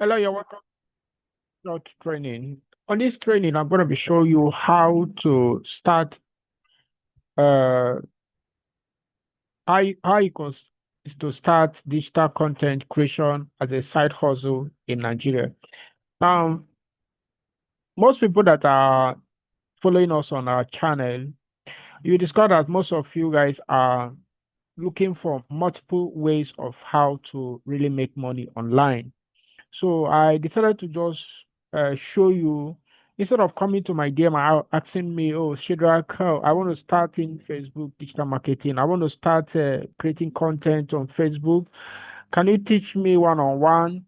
Hello, you're welcome to training. On this training, I'm going to be showing you how to start, uh, how you can to start digital content creation as a side hustle in Nigeria. Now, most people that are following us on our channel, you discover that most of you guys are looking for multiple ways of how to really make money online. So I decided to just show you instead of coming to my DM and asking me, oh, Shadrach, I want to start in Facebook digital marketing. I want to start creating content on Facebook. Can you teach me one on one?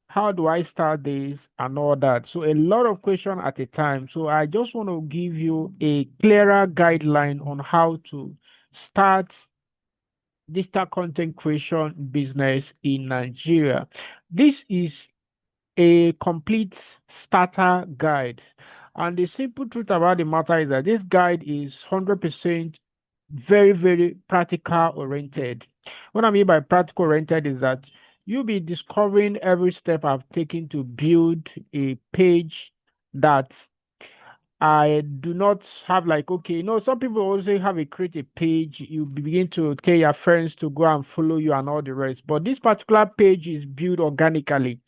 How do I start this and all that? So a lot of questions at a time. So I just want to give you a clearer guideline on how to start digital content creation business in Nigeria. This is a complete starter guide. And the simple truth about the matter is that this guide is 100% very, very practical oriented. What I mean by practical oriented is that you'll be discovering every step I've taken to build a page that I do not have like, okay, some people also have a create a page, you begin to tell your friends to go and follow you and all the rest. But this particular page is built organically.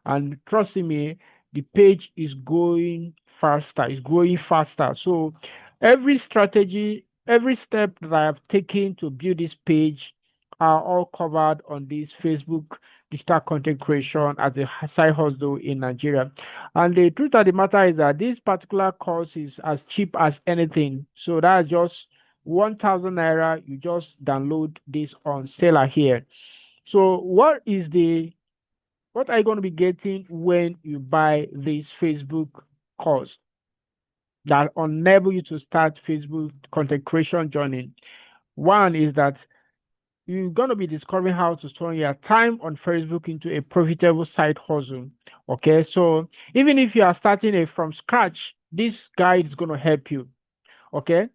And trust me, the page is going faster, it's growing faster. So every strategy, every step that I have taken to build this page are all covered on this Facebook digital content creation as a side hustle in Nigeria. And the truth of the matter is that this particular course is as cheap as anything. So that's just 1,000 naira. You just download this on Stellar here. So what are you going to be getting when you buy this Facebook course that enable you to start Facebook content creation journey? One is that you're going to be discovering how to turn your time on Facebook into a profitable side hustle. Okay, so even if you are starting it from scratch, this guide is going to help you. Okay,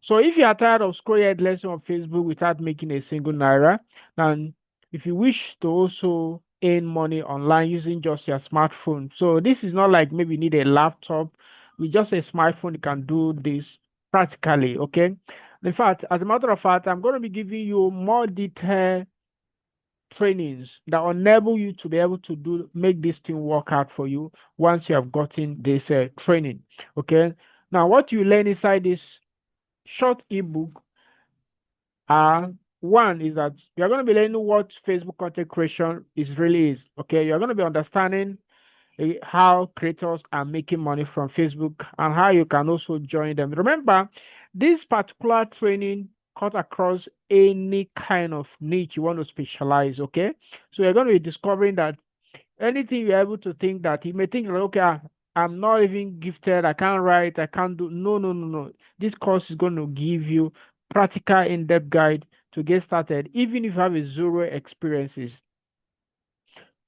so if you are tired of scrolling endlessly on Facebook without making a single naira, and if you wish to also earn money online using just your smartphone, so this is not like maybe you need a laptop. With just a smartphone, you can do this practically. Okay. In fact, as a matter of fact, I'm going to be giving you more detailed trainings that enable you to be able to make this thing work out for you once you have gotten this training. Okay. Now, what you learn inside this short ebook are one is that you're going to be learning what Facebook content creation is really is. Okay, you're going to be understanding how creators are making money from Facebook and how you can also join them. Remember, this particular training cut across any kind of niche you want to specialize. Okay, so you're going to be discovering that anything you're able to think that you may think like, okay, I'm not even gifted, I can't write, I can't do. No, no, no, no. This course is going to give you practical in-depth guide to get started, even if you have a zero experiences.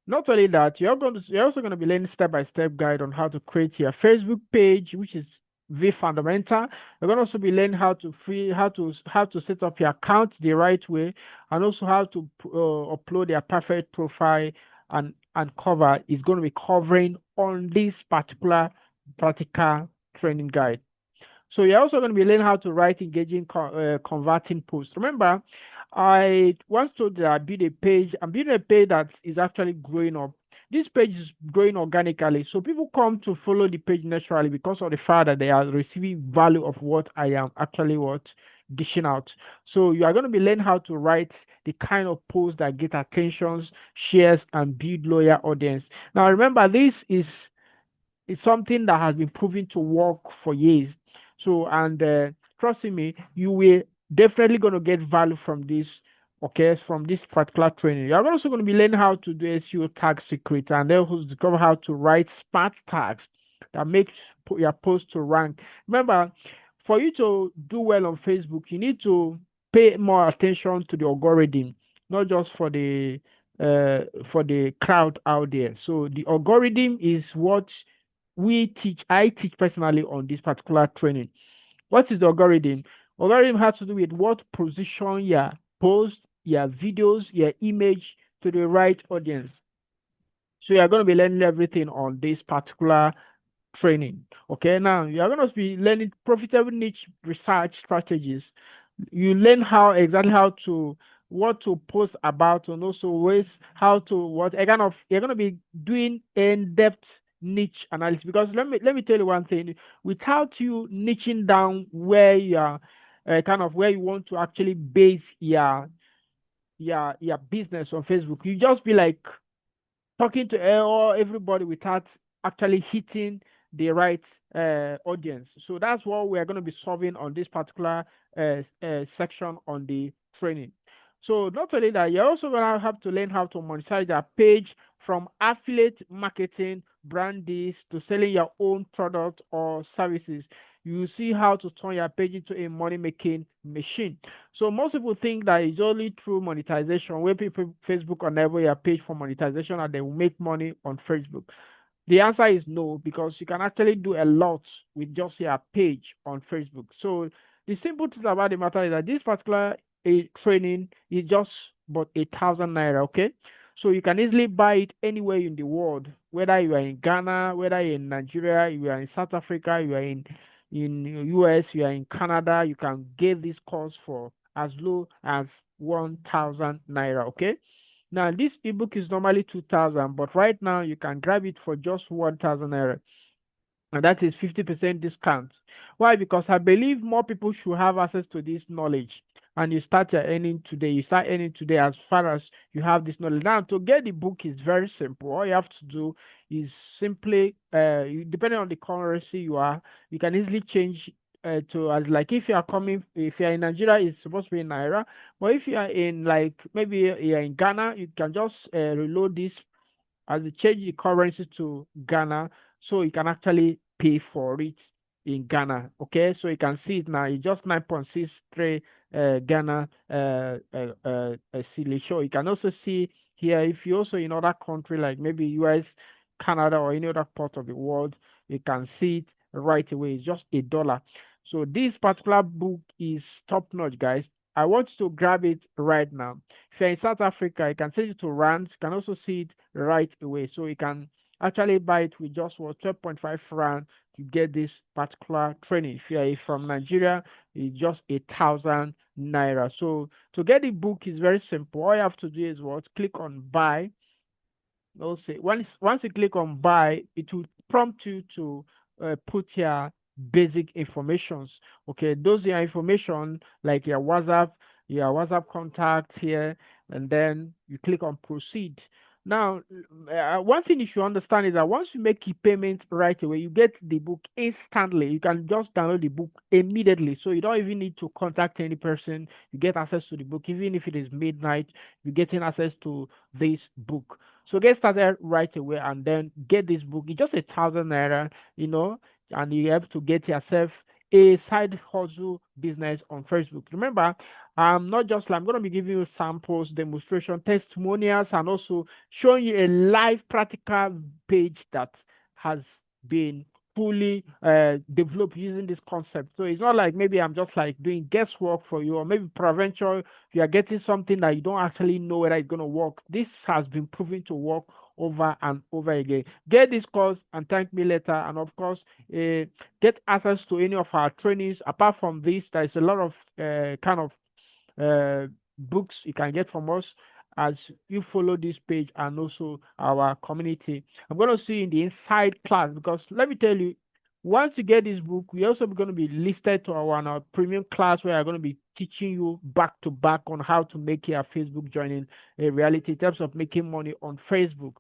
Not only that, you're also going to be learning step-by-step guide on how to create your Facebook page, which is very fundamental. You're going to also be learning how to set up your account the right way, and also how to upload your perfect profile and cover is going to be covering on this particular practical training guide. So you're also going to be learning how to write engaging, converting posts. Remember, I once told you that I built a page. I'm building a page that is actually growing up. This page is growing organically, so people come to follow the page naturally because of the fact that they are receiving value of what I am actually what dishing out. So you are going to be learning how to write the kind of posts that get attentions, shares, and build loyal audience. Now remember, this is it's something that has been proven to work for years. So, and trusting me, you will definitely going to get value from this. Okay, from this particular training, you're also going to be learning how to do SEO tag secret and then also discover how to write smart tags that makes your post to rank. Remember, for you to do well on Facebook, you need to pay more attention to the algorithm, not just for the crowd out there. So the algorithm is what I teach personally on this particular training. What is the algorithm? Algorithm has to do with what position your post, your videos, your image to the right audience. So you're going to be learning everything on this particular training. Okay, now you're going to be learning profitable niche research strategies. You learn how exactly how to what to post about, and also ways how to what kind of you're going to be doing in-depth niche analysis. Because let me tell you one thing: without you niching down where you are, kind of where you want to actually base your business on Facebook, you just be like talking to everybody without actually hitting the right audience. So that's what we are going to be solving on this particular section on the training. So not only that, you're also going to have to learn how to monetize your page, from affiliate marketing, brand deals, to selling your own product or services. You will see how to turn your page into a money making machine. So most people think that it's only through monetization where people Facebook enable your page for monetization and they will make money on Facebook. The answer is no, because you can actually do a lot with just your page on Facebook. So the simple truth about the matter is that this particular training is just but 1,000 naira. Okay, so you can easily buy it anywhere in the world, whether you are in Ghana, whether you're in Nigeria, you are in South Africa, you are in US, you are in Canada. You can get this course for as low as 1,000 naira. Okay, now this ebook is normally 2,000, but right now you can grab it for just 1,000 naira, and that is 50% discount. Why? Because I believe more people should have access to this knowledge. And you start your earning today. You start earning today as far as you have this knowledge. Now, to get the book is very simple. All you have to do is simply, depending on the currency you are, you can easily change to as like if you are coming, if you are in Nigeria, it's supposed to be in naira. But if you are in like maybe you're in Ghana, you can just reload this as you change the currency to Ghana, so you can actually pay for it in Ghana. Okay, so you can see it now. It's just 9.63 Ghana cedi. So you can also see here if you also in other country like maybe US, Canada, or any other part of the world, you can see it right away. It's just $1. So this particular book is top notch, guys. I want you to grab it right now. If you're in South Africa, you can send it to Rand. You can also see it right away. So you can actually buy it with just what 12.5 Rand to get this particular training. If you are from Nigeria, it's just 1,000 naira. So to get the book is very simple. All you have to do is what click on buy. Also, once you click on buy, it will prompt you to put your basic informations. Okay, those are your information like your WhatsApp contact here, and then you click on proceed. Now, one thing you should understand is that once you make your payment right away, you get the book instantly. You can just download the book immediately, so you don't even need to contact any person. You get access to the book, even if it is midnight. You're getting access to this book. So get started right away and then get this book. It's just 1,000 naira, and you have to get yourself a side hustle business on Facebook. Remember, not just I'm going to be giving you samples, demonstration, testimonials, and also showing you a live practical page that has been fully developed using this concept. So it's not like maybe I'm just like doing guesswork for you, or maybe provincial you are getting something that you don't actually know whether it's going to work. This has been proven to work over and over again. Get this course and thank me later. And of course, get access to any of our trainings. Apart from this, there is a lot of kind of books you can get from us as you follow this page and also our community. I'm going to see you in the inside class, because let me tell you, once you get this book, we're also going to be listed to our premium class, where I'm going to be teaching you back to back on how to make your Facebook joining a reality in terms of making money on Facebook.